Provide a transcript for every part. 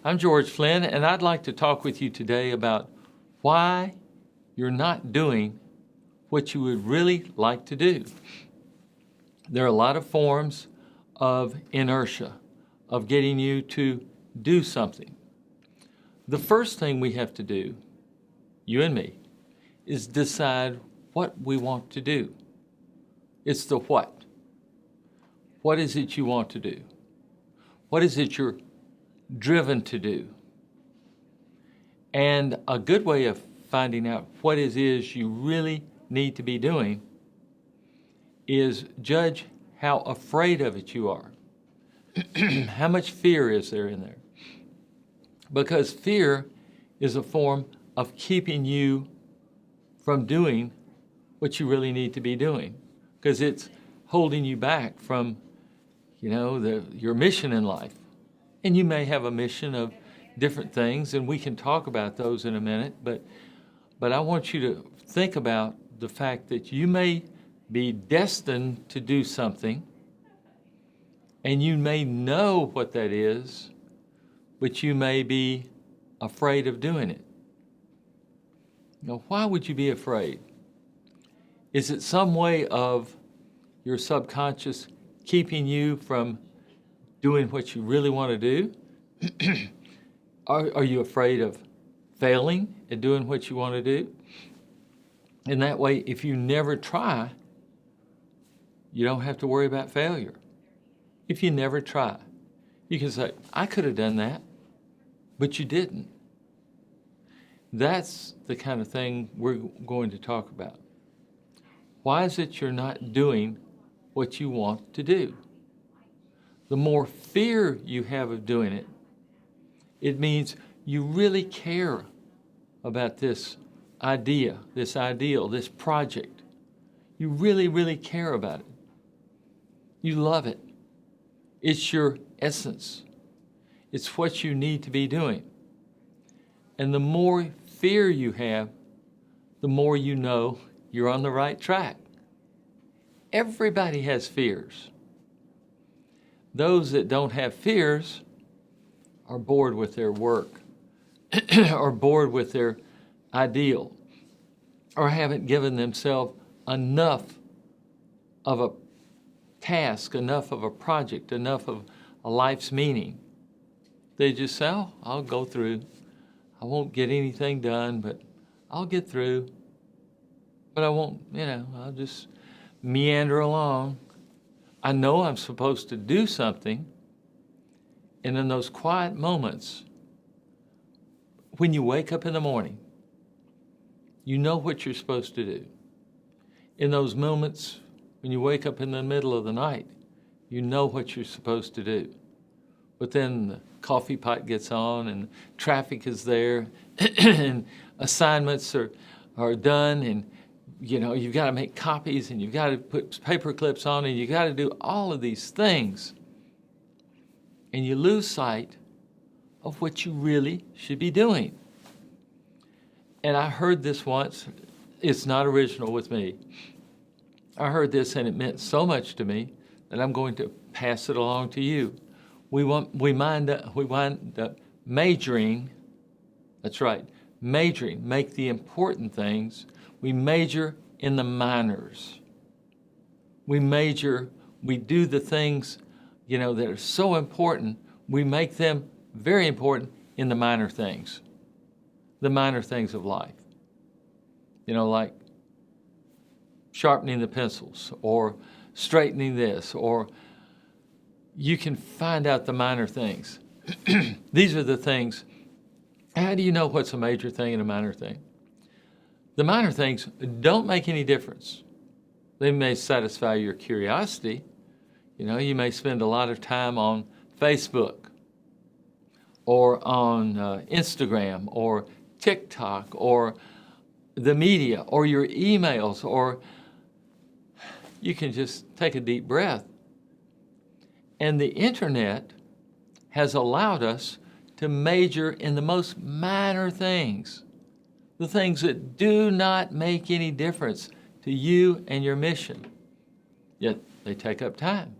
I'm George Flynn, and I'd like to talk with you today about why you're not doing what you would really like to do. There are a lot of forms of inertia, of getting you to do something. The first thing we have to do, you and me, is decide what we want to do. It's the what. What is it you want to do? What is it you're driven to do? And a good way of finding out what it is you really need to be doing is judge how afraid of it you are. How much fear is there in there? Because fear is a form of keeping you from doing what you really need to be doing, because it's holding you back from, your mission in life. And you may have a mission of different things, and we can talk about those in a minute, but I want you to think about the fact that you may be destined to do something, and you may know what that is, but you may be afraid of doing it. Now, why would you be afraid? Is it some way of your subconscious keeping you from doing what you really want to do? Are you afraid of failing at doing what you want to do? And that way, if you never try, you don't have to worry about failure. If you never try, you can say, I could have done that, but you didn't. That's the kind of thing we're going to talk about. Why is it you're not doing what you want to do? The more fear you have of doing it, it means you really care about this idea, this ideal, this project. You really, really care about it. You love it. It's your essence. It's what you need to be doing. And the more fear you have, the more you know you're on the right track. Everybody has fears. Those that don't have fears are bored with their work, or bored with their ideal, or haven't given themselves enough of a task, enough of a project, enough of a life's meaning. They just say, oh, I'll go through. I won't get anything done, but I'll get through. But I won't, I'll just meander along. I know I'm supposed to do something. And in those quiet moments, when you wake up in the morning, you know what you're supposed to do. In those moments, when you wake up in the middle of the night, you know what you're supposed to do. But then the coffee pot gets on and traffic is there and assignments are done, and you've got to make copies, and you've got to put paper clips on, and you've got to do all of these things. And you lose sight of what you really should be doing. And I heard this once. It's not original with me. I heard this, and it meant so much to me that I'm going to pass it along to you. We wind up majoring. That's right, majoring. Make the important things. We major in the minors. We do the things, that are so important. We make them very important in the minor things of life. Like sharpening the pencils, or straightening this, or you can find out the minor things. These are the things. How do you know what's a major thing and a minor thing? The minor things don't make any difference. They may satisfy your curiosity. You may spend a lot of time on Facebook, or on Instagram, or TikTok, or the media, or your emails, or you can just take a deep breath. And the internet has allowed us to major in the most minor things, the things that do not make any difference to you and your mission, yet they take up time.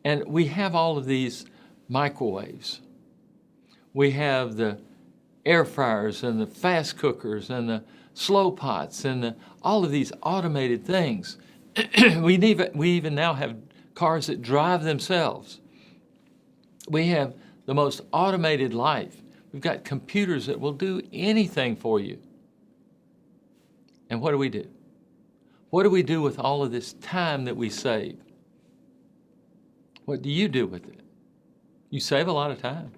And we have all of these microwaves. We have the air fryers and the fast cookers and the slow pots and all of these automated things. we even now have cars that drive themselves. We have the most automated life. We've got computers that will do anything for you. And what do? What do we do with all of this time that we save? What do you do with it? You save a lot of time.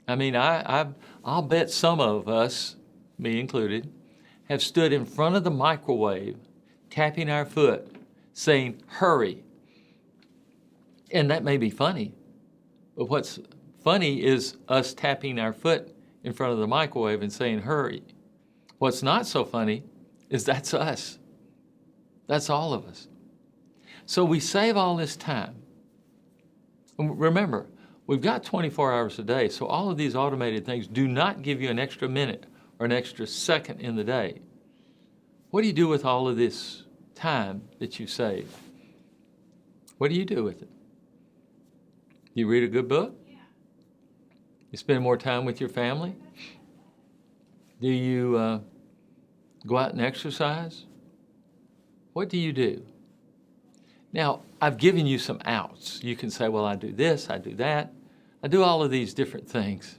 I mean, I'll bet some of us, me included, have stood in front of the microwave, tapping our foot, saying, hurry. And that may be funny, but what's funny is us tapping our foot in front of the microwave and saying, hurry. What's not so funny is that's us. That's all of us. So we save all this time. And remember, we've got 24 hours a day, so all of these automated things do not give you an extra minute or an extra second in the day. What do you do with all of this time that you save? What do you do with it? You read a good book? You spend more time with your family? Do you go out and exercise? What do you do? Now, I've given you some outs. You can say, well, I do this, I do that. I do all of these different things.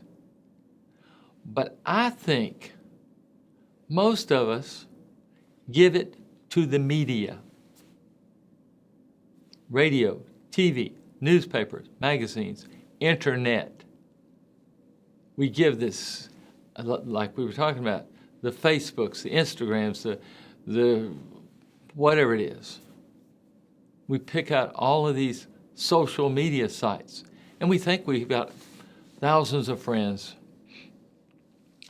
But I think most of us give it to the media. Radio, TV, newspapers, magazines, internet. We give this, like we were talking about, the Facebooks, the Instagrams, the whatever it is. We pick out all of these social media sites, and we think we've got thousands of friends.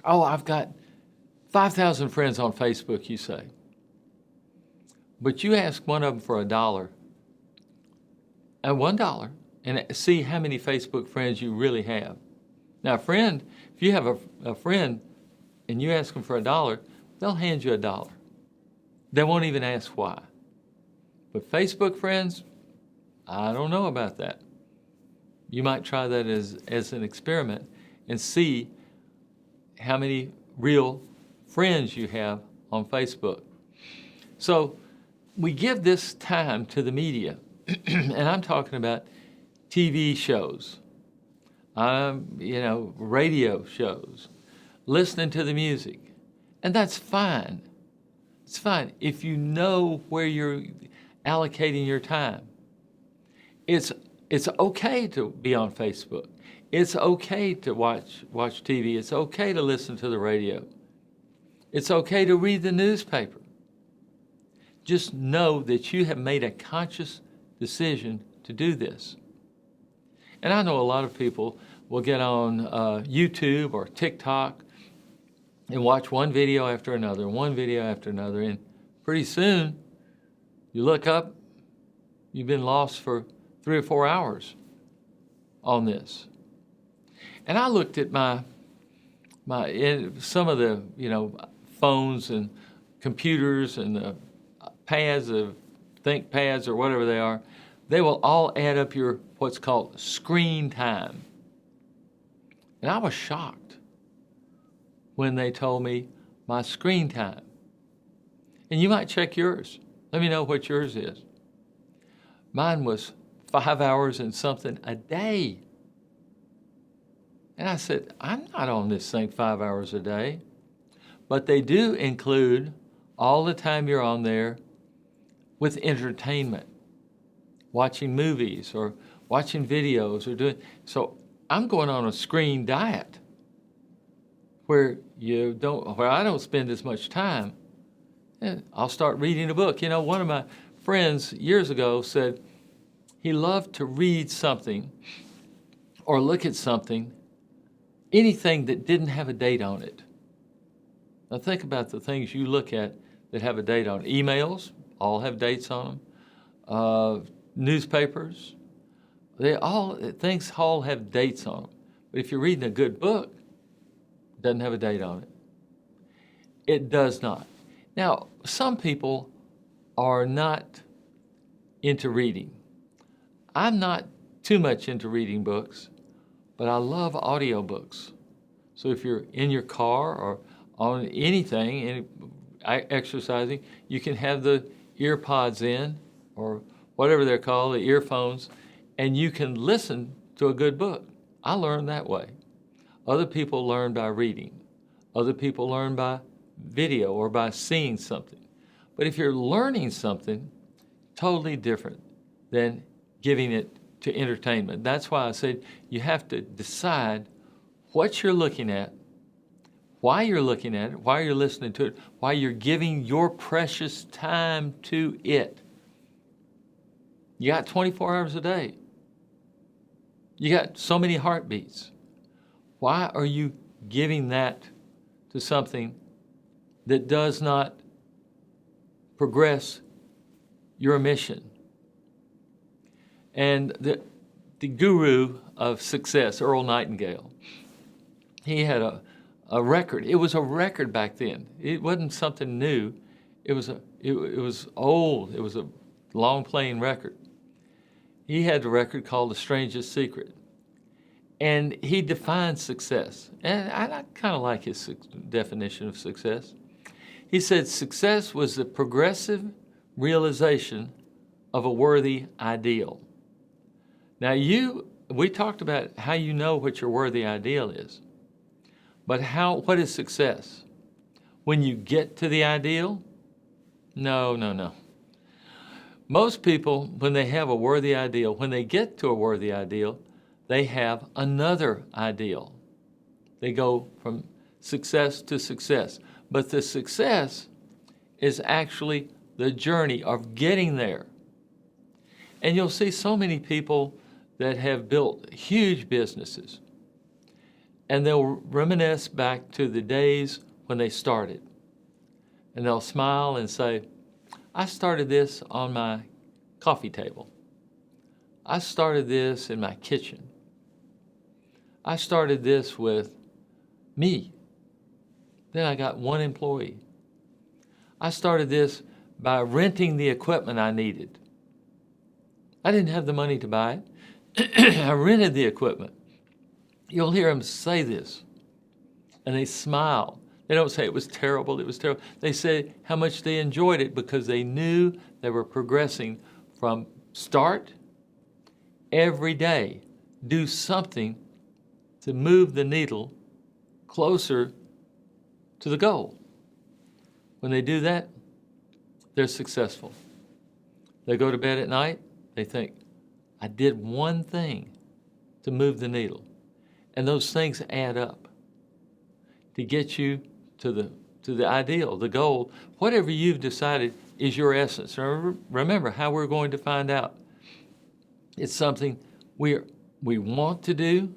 Oh, I've got 5,000 friends on Facebook, you say. But you ask one of them for $1, and $1, and see how many Facebook friends you really have. Now, a friend, if you have a friend and you ask them for $1, they'll hand you $1. They won't even ask why. But Facebook friends, I don't know about that. You might try that as an experiment and see how many real friends you have on Facebook. So we give this time to the media, and I'm talking about TV shows, radio shows, listening to the music, and that's fine. It's fine if you know where you're allocating your time. It's okay to be on Facebook. It's okay to watch TV. It's okay to listen to the radio. It's okay to read the newspaper. Just know that you have made a conscious decision to do this. And I know a lot of people will get on YouTube or TikTok and watch one video after another, and pretty soon you look up, you've been lost for 3 or 4 hours on this. And I looked at some of the phones and computers and the pads of ThinkPads or whatever they are. They will all add up your what's called screen time. And I was shocked when they told me my screen time. And you might check yours. Let me know what yours is. Mine was 5 hours and something a day. And I said, I'm not on this thing 5 hours a day. But they do include all the time you're on there with entertainment, watching movies or watching videos or doing. So I'm going on a screen diet where I don't spend as much time. And I'll start reading a book. One of my friends years ago said he loved to read something or look at something, anything that didn't have a date on it. Now think about the things you look at that have a date on it. Emails all have dates on them. Newspapers, things all have dates on them. But if you're reading a good book, it doesn't have a date on it. It does not. Now, some people are not into reading. I'm not too much into reading books, but I love audiobooks. So if you're in your car or on anything, exercising, you can have the ear pods in, or whatever they're called, the earphones, and you can listen to a good book. I learned that way. Other people learn by reading. Other people learn by video or by seeing something. But if you're learning something, totally different than giving it to entertainment. That's why I said you have to decide what you're looking at, why you're looking at it, why you're listening to it, why you're giving your precious time to it. You got 24 hours a day. You got so many heartbeats. Why are you giving that to something that does not progress your mission? And the guru of success, Earl Nightingale, he had a record. It was a record back then. It wasn't something new. It was old. It was a long playing record. He had a record called The Strangest Secret. And he defined success. And I kind of like his definition of success. He said success was the progressive realization of a worthy ideal. Now we talked about how you know what your worthy ideal is. But what is success? When you get to the ideal? No. Most people, when they have a worthy ideal, when they get to a worthy ideal, they have another ideal. They go from success to success. But the success is actually the journey of getting there. And you'll see so many people that have built huge businesses, and they'll reminisce back to the days when they started. And they'll smile and say, I started this on my coffee table. I started this in my kitchen. I started this with me. Then I got one employee. I started this by renting the equipment I needed. I didn't have the money to buy it. I rented the equipment. You'll hear them say this, and they smile. They don't say it was terrible, it was terrible. They say how much they enjoyed it because they knew they were progressing from start every day. Do something to move the needle closer to the goal. When they do that, they're successful. They go to bed at night, they think, I did one thing to move the needle. And those things add up to get you to the ideal, the goal. Whatever you've decided is your essence. Remember how we're going to find out. It's something we want to do,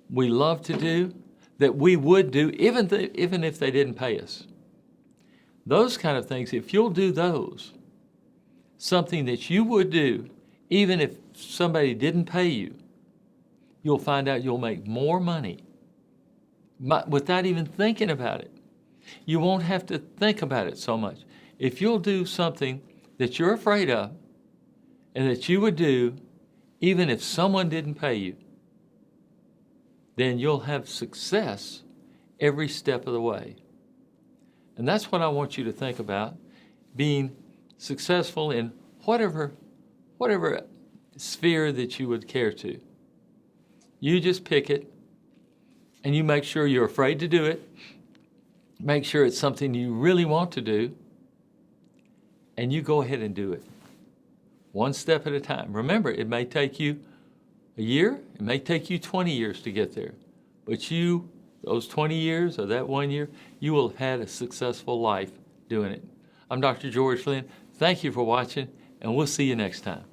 we love to do, that we would do even if they didn't pay us. Those kind of things, if you'll do those, something that you would do even if somebody didn't pay you, you'll find out you'll make more money without even thinking about it. You won't have to think about it so much. If you'll do something that you're afraid of and that you would do even if someone didn't pay you, then you'll have success every step of the way. And that's what I want you to think about, being successful in whatever sphere that you would care to. You just pick it, and you make sure you're afraid to do it. Make sure it's something you really want to do, and you go ahead and do it. One step at a time. Remember, it may take you a year, it may take you 20 years to get there, but those 20 years or that 1 year, you will have had a successful life doing it. I'm Dr. George Flynn. Thank you for watching, and we'll see you next time.